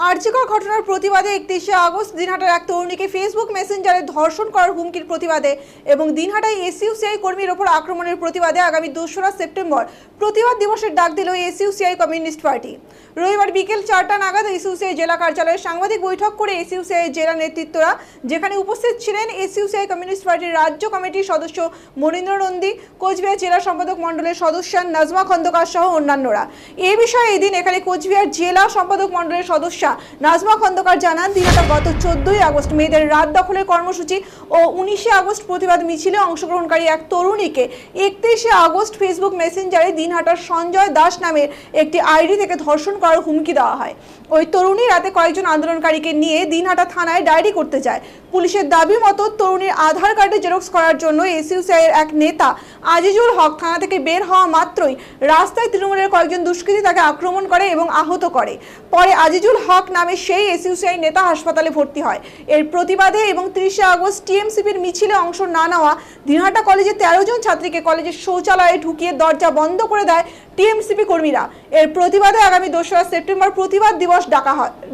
আরজিকর ঘটনার প্রতিবাদে 31শে আগস্ট দিনহাটার এক তরুণীকে ফেসবুক মেসেঞ্জারে ধর্ষণ করার হুমকির প্রতিবাদে এবং দিনহাটায় এসইউসিআই কর্মীর ওপর আক্রমণের প্রতিবাদে আগামী 2রা সেপ্টেম্বর প্রতিবাদ দিবসের ডাক দিল এসইউসিআই কমিউনিস্ট পার্টি। রবিবার বিকেল 4টা নাগাদ এসইউসিআই জেলা কার্যালয়ে সাংবাদিক বৈঠক করে এসইউসিআই জেলা নেতৃত্বরা, যেখানে উপস্থিত ছিলেন এসইউসিআই কমিউনিস্ট পার্টির রাজ্য কমিটির সদস্য মনীন্দ্র নন্দী, কোচবিহার জেলা সম্পাদক মণ্ডলের সদস্য নাজমা খন্দকার সহ অন্যান্যরা। এই বিষয়ে এদিন এখানে কোচবিহার জেলা সম্পাদক মণ্ডলের সদস্য নাজমা খন্দকার জানান, দিনহাটা গত 14ই আগস্ট মেয়েদের রাত দখলের কর্মসূচি ও 19শে আগস্ট প্রতিবাদ মিছিলে অংশগ্রহণকারী এক তরুণীকে 31শে আগস্ট ফেসবুক মেসেঞ্জারে দিনহাটার সঞ্জয় দাস নামের একটি আইডি থেকে ধর্ষণ করার হুমকি দেওয়া হয়। ওই তরুণী রাতে কয়েকজন আন্দোলনকারীকে নিয়ে দিনহাটা থানায় ডায়েরি করতে যায়। পুলিশের দাবি মতো তরুণীর আধার কার্ডে জেরক্স করার জন্য এসইউসিআই এর এক নেতা আজিজুল হক থানা থেকে বের হওয়া মাত্রই রাস্তায় তৃণমূলের কয়েকজন দুষ্কৃতী তাকে আক্রমণ করে এবং আহত করে। পরে আজিজুল হক নামে সেই এসইউসিআই নেতা হাসপাতালে ভর্তি হয়। এর প্রতিবাদে এবং 30শে আগস্ট টিএমসিপির মিছিলে অংশ না নেওয়া দিনহাটা কলেজের 13 জন ছাত্রীকে কলেজের শৌচালয়ে ঢুকিয়ে দরজা বন্ধ করে দেয় টিএমসিপি কর্মীরা। এর প্রতিবাদে আগামী 2রা সেপ্টেম্বর প্রতিবাদ দিবস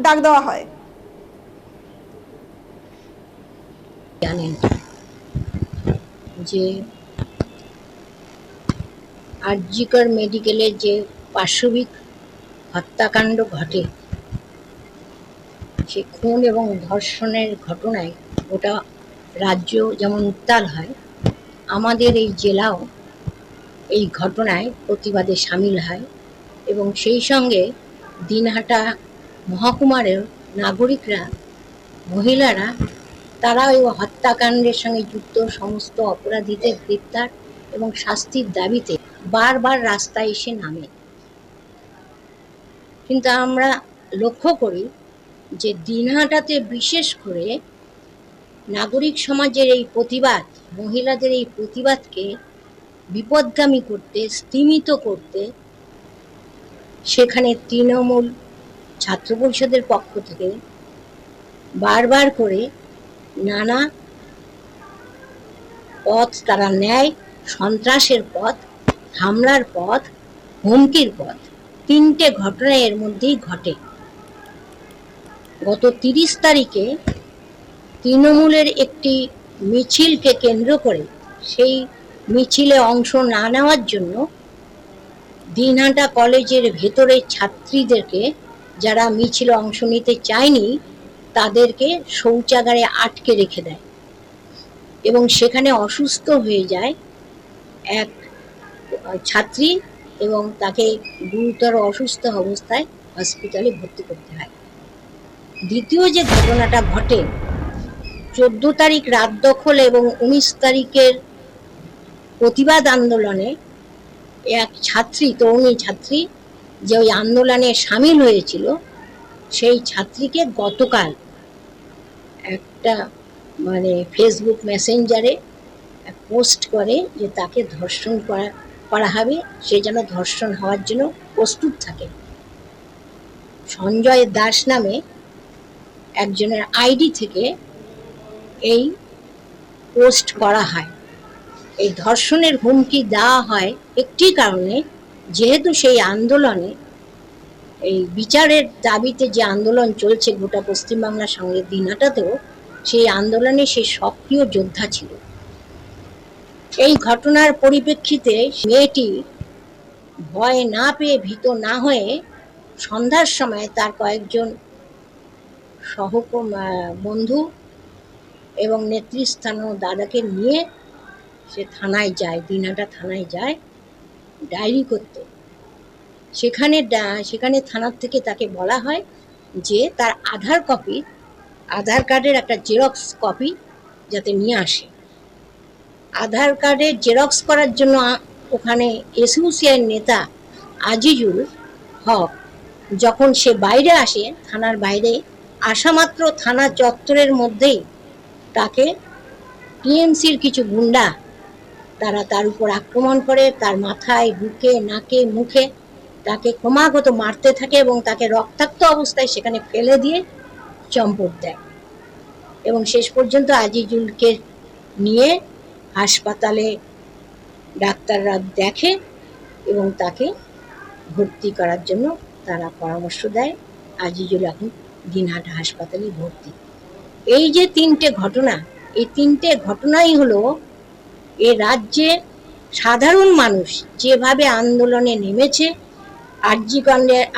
ডাক দেওয়া হয়। জানেন যে আরজিকর মেডিকেলের যে পাশবিক হত্যাকাণ্ড ঘটে, সে খুন এবং ধর্ষণের ঘটনায় গোটা রাজ্য যেমন উত্তাল হয়, আমাদের এই জেলাও এই ঘটনায় প্রতিবাদে সামিল হয় এবং সেই সঙ্গে দিনহাটা মহকুমারের নাগরিকরা, মহিলারা, তারা ওই হত্যাকাণ্ডের সঙ্গে যুক্ত সমস্ত অপরাধীদের গ্রেপ্তার এবং শাস্তির দাবিতে বারবার রাস্তায় এসে নামে। কিন্তু আমরা লক্ষ্য করি যে দিনহাটাতে বিশেষ করে নাগরিক সমাজের এই প্রতিবাদ, মহিলাদের এই প্রতিবাদকে বিপদগামী করতে, স্তিমিত করতে সেখানে তৃণমূল ছাত্র পরিষদের পক্ষ থেকে বারবার করে নানা পথ তারা নেয়। সন্ত্রাসের পথ, হামলার পথ, হুমকির পথ, 3টে ঘটনা এর মধ্যেই ঘটে। গত 30 তারিখে তৃণমূলের একটি মিছিলকে কেন্দ্র করে, সেই মিছিলে অংশ না নেওয়ার জন্য দিনহাটা কলেজের ভেতরে ছাত্রীদেরকে, যারা মিছিলে অংশ নিতে চায়নি, তাদেরকে শৌচাগারে আটকে রেখে দেয় এবং সেখানে অসুস্থ হয়ে যায় এক ছাত্রী এবং তাকে গুরুতর অসুস্থ অবস্থায় হসপিটালে ভর্তি করতে হয়। দ্বিতীয় যে ঘটনাটা ঘটে, 14 তারিখ রাত দখল এবং 19 তারিখের প্রতিবাদ আন্দোলনে এক ছাত্রী, তরুণী ছাত্রী যে ওই আন্দোলনে সামিল হয়েছিল, সেই ছাত্রীকে গতকাল একটা ফেসবুক মেসেঞ্জারে পোস্ট করে যে তাকে ধর্ষণ করা হবে, সে যেন ধর্ষণ হওয়ার জন্য প্রস্তুত থাকে। সঞ্জয় দাস নামে একজনের আইডি থেকে এই পোস্ট করা হয়। এই ধর্ষণের হুমকি দেওয়া হয় একটি কারণে, যেহেতু সেই আন্দোলনে, এই বিচারের দাবিতে যে আন্দোলন চলছে গোটা পশ্চিমবাংলার সঙ্গে দিনহাটাতেও, সেই আন্দোলনে সে সক্রিয় যোদ্ধা ছিল। এই ঘটনার পরিপ্রেক্ষিতে মেয়েটি ভয় না পেয়ে, ভীত না হয়ে, সন্ধ্যার সময় তার কয়েকজন বন্ধু এবং নেতৃস্থানীয় দাদাকে নিয়ে সে থানায় যায়, দিনহাটা থানায় যায় ডায়েরি করতে। সেখানে থানার থেকে তাকে বলা হয় যে তার আধার কার্ডের একটা জেরক্স কপি যাতে নিয়ে আসে। আধার কার্ডের জেরক্স করার জন্য ওখানে এসইউসিআই নেতা আজিজুল হক যখন সে বাইরে আসে, থানার বাইরে আসা মাত্র থানা চত্বরের মধ্যেই তাকে টিএমসির কিছু গুন্ডা তারা তার উপর আক্রমণ করে, তার মাথায়, বুকে, নাকে, মুখে তাকে ক্রমাগত মারতে থাকে এবং তাকে রক্তাক্ত অবস্থায় সেখানে ফেলে দিয়ে চম্পট দেয় এবং শেষ পর্যন্ত আজিজুলকে নিয়ে হাসপাতালে ডাক্তাররা দেখে এবং তাকে ভর্তি করার জন্য তারা পরামর্শ দেয়। আজিজুল এখন দিনহাটা হাসপাতালে ভর্তি। এই যে তিনটে ঘটনা, এই তিনটে ঘটনাই হলো এ রাজ্যে সাধারণ মানুষ যেভাবে আন্দোলনে নেমেছে,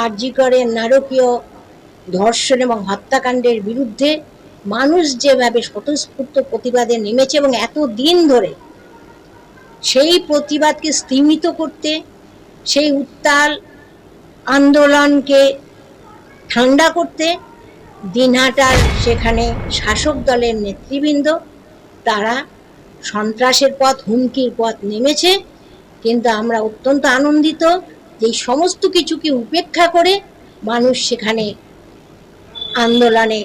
আরজিকরের নারকীয় ধর্ষণ এবং হত্যাকাণ্ডের বিরুদ্ধে মানুষ যেভাবে স্বতঃস্ফূর্ত প্রতিবাদে নেমেছে এবং এত দিন ধরে সেই প্রতিবাদকে স্তিমিত করতে, সেই উত্তাল আন্দোলনকে ঠান্ডা করতে দিনহাটার সেখানে শাসক দলের নেতৃবৃন্দ তারা সন্ত্রাসের পথ, হুমকির পথ নেমেছে। কিন্তু আমরা অত্যন্ত আনন্দিত যে এই সমস্ত কিছুকে উপেক্ষা করে মানুষ সেখানে আন্দোলনে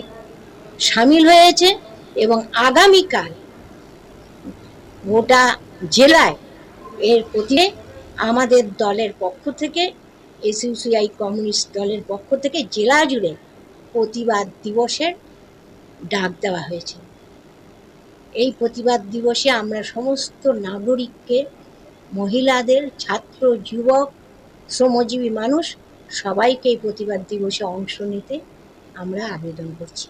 সামিল হয়েছে এবং আগামীকাল গোটা জেলায় এর প্রতি আমাদের দলের পক্ষ থেকে, এসইউসিআই কমিউনিস্ট দলের পক্ষ থেকে জেলা জুড়ে প্রতিবাদ দিবসের ডাক দেওয়া হয়েছে। এই প্রতিবাদ দিবসে আমরা সমস্ত নাগরিককে, মহিলাদের, ছাত্র, যুবক, শ্রমজীবী মানুষ সবাইকে এই প্রতিবাদ দিবসে অংশ নিতে আমরা আবেদন করছি।